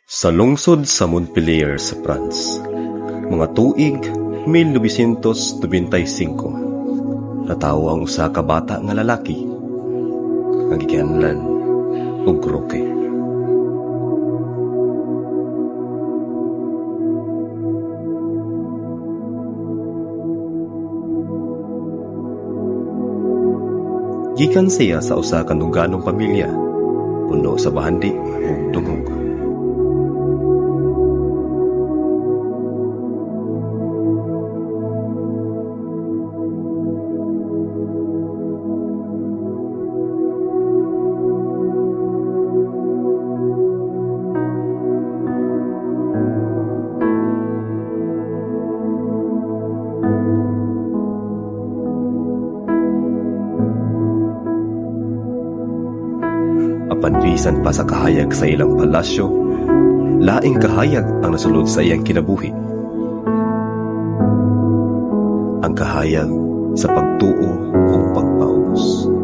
Sa lungsod sa Montpellier sa France, mga tuig 1995, natawo ang usa ka bata nga lalaki nga gikanlan og Roque. Gikan siya sa usa ka nuganong pamilya, puno sa bahandi ug dungog. Apan bisan pa sa kahayag sa ilang palasyo, laing kahayag ang nasulod sa iyang kinabuhi. Ang kahayag sa pagtuo o pagpaubos.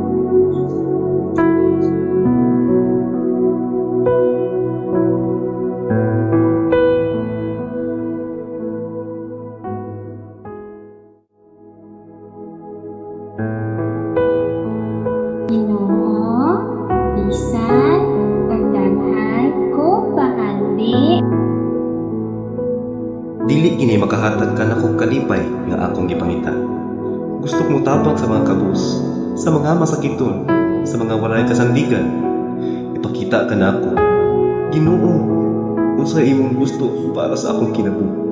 Dili kini makahatag ka nako kalipay nga akong gipangita. Gusto kong tabang sa mga kabus, sa mga masakiton, sa mga walay kasandigan. Ipakita ka na ako. Ginoo, kung sa imong gusto para sa akong kinabuhi.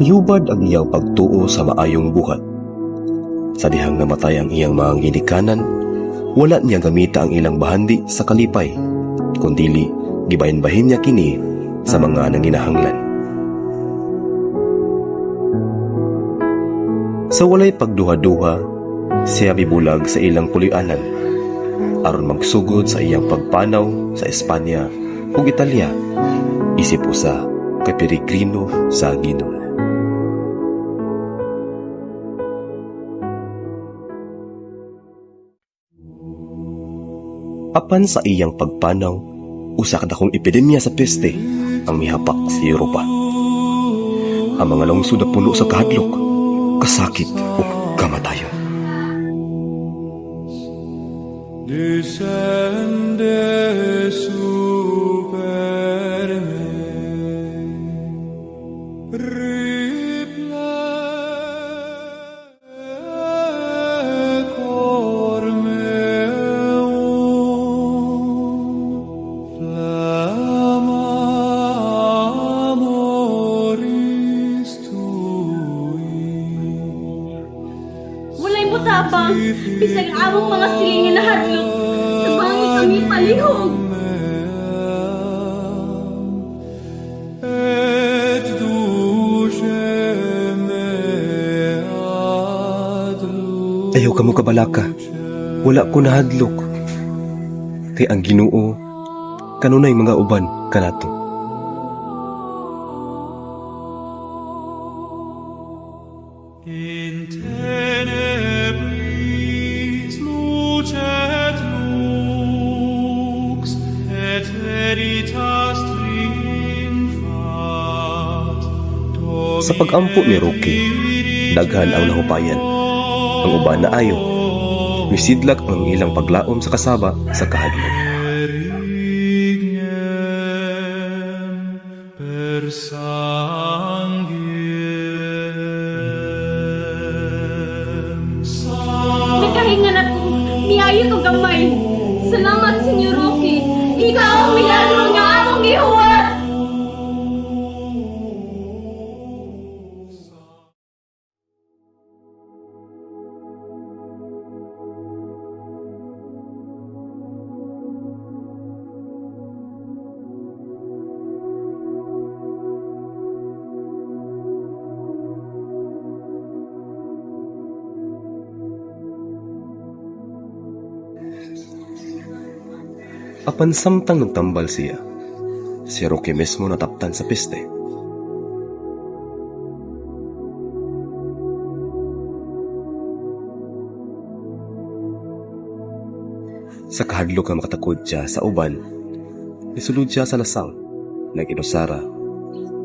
Hubad ang iyang pagtuo sa maayong buhat. Sa dihang namatay ang iyang mga ginikanan, wala niya gamita ang ilang bahandi sa kalipay, kundili gibahin-bahin niya kini sa mga nanginahanglan. Sa walay pagduha-duha, siya bibulag sa ilang pulianan, aron magsugod sa iyang pagpanaw sa Espanya ug Italya, isip usa kay peregrino sa Ginoo. Apan sa iyang pagpanaw, usa ka dakong epidemya sa peste ang mihapak sa Europa. Ang mga lungsod na puno sa kahadlok, kasakit ug kamatayon. Descende super me, tapang, bisag among mga silingin na harlok, sabangi kami palihog. Ayaw ka mo kabalaka, wala ko nahadlok. Kay ang Ginoo, kanunay mga uban kanato. Sa pag-ampo ni Roque, daghan ang nahupayan. Ang uban na ayo, misidlak ang ilang paglaom sa kasaba sa kahadlok. Nakahingan ako, miayo ko gamay. Salamat, Senyor Roque. Ikaw ang milagro nga among gihuwat. Apan samtang nagtambal siya, si Roque mismo nataptan sa peste. Sa kahadlok nga makatakod siya sa uban, nisulod siya sa lasang, nag-inusara,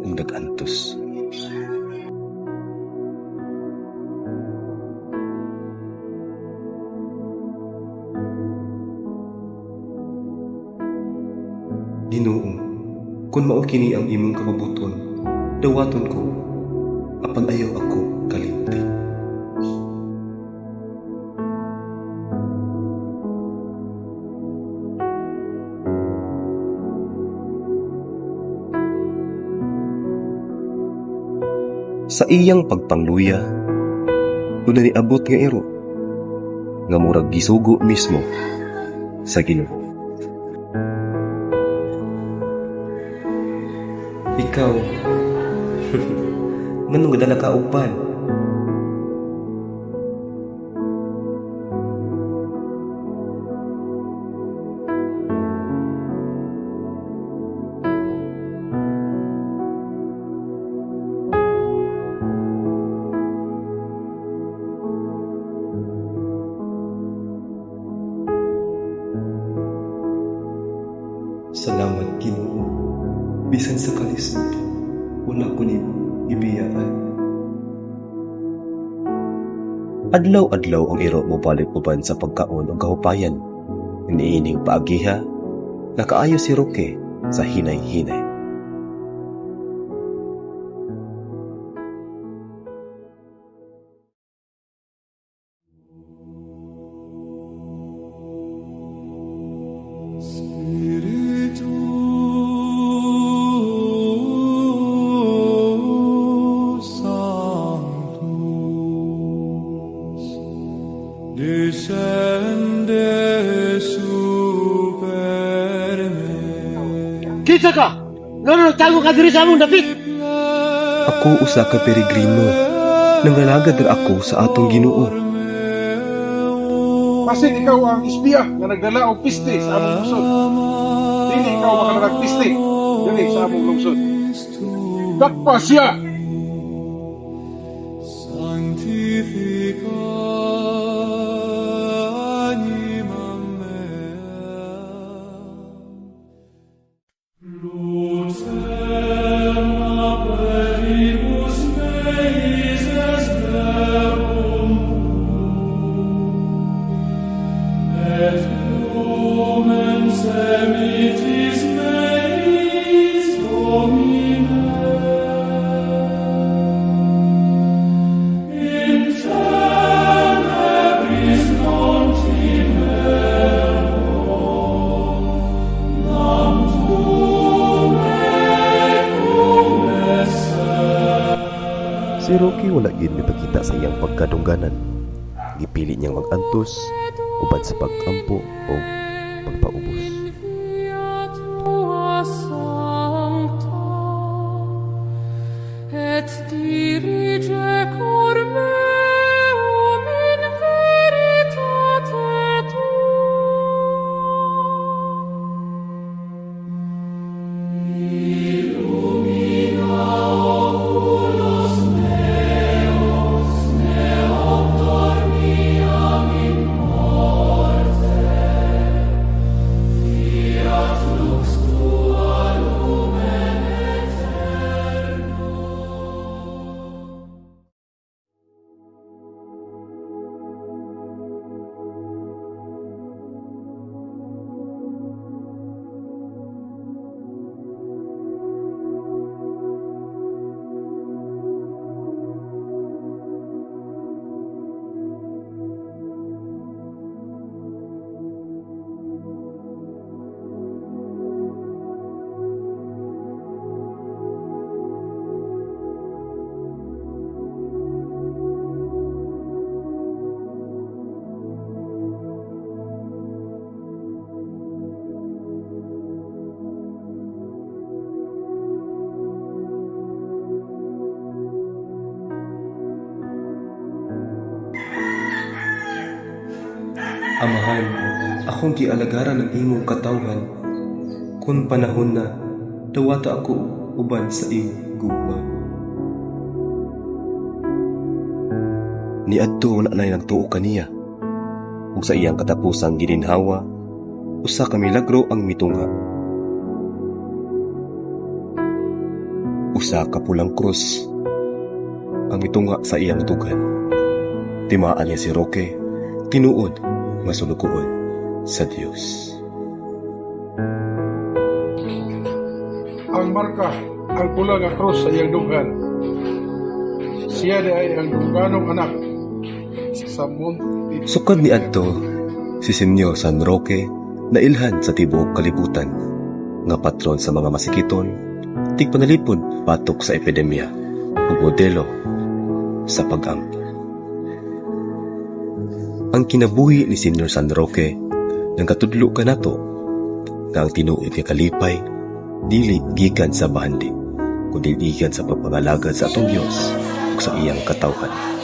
ug nag-antos. Ginoo, kung mao kini ang imong kabubuton, dawaton ko, apan ayaw ako kalimti. Sa iyang pagpangluya, una niabot nga iro, nga murag gisugo mismo sa Ginoo. Ikaw, nganong gadala ka upan? Salamat, Ginoo. Bisan sa kalisod, wala ko ni ibiyaan. Adlaw-adlaw ang iro mo balik uban sa pagkaon o kahupayan. Iniining paagiha, nakaayo si Roque sa hinay-hinay. Descende super me. Kinsa ka? Ngano nagtago ka diri sa among dapit? Ako usa ka peregrino. Nangalagad ra ako sa atong Ginoo. Basin ikaw ang isbiya nga nagdala og piste sa among lungsod. Dili ikaw makanagpiste diri sa among lungsod. Dakpa siya! Sanctifica animam mea. Lutem aperibus meis est verbum et lumen semitis meis Domine. In tenebris non timero, nam tuum ecum esse. Si Roque wala gid mipakita sa iyang pagkadungganan. Gipili niyang mag-antos uban sa pag-ampo o pagpaubos. Via tua sancta, et dirige cor meum in veritate tua. Illumina oculos meos, neum dormiam in morte, fiat lux tua lumen aeterno. Amahan, akong gialagaran ng imong katawhan. Kung panahon na, dawata ako uban sa iyong gugma. Niadto na nay nagtuo kaniya. Ug sa iyang katapusang gininhawa, usa ka milagro ang mitunga. Usa ka pulang krus ang mitunga sa iyang tugan. Timaan niya si Roque, tinuod nga sulugoon sa Dios. Ang marka, ang pula nga cross sa iyang dugan. Siya di ay ang duganong anak sa Monte. Sukad ni adto si Senyor San Roque na ilhan sa tibuok kalibutan nga patron sa mga masikiton, tigpanalipod patok sa epidemya ug modelo sa pag-ang. Ang kinabuhi ni Senyor San Roque nang katudlo kanato nga ang tinuod nga kalipay dili gikan sa bahandi kundi gikan sa pagpangalagad sa atong Dios ug sa iyang katawhan.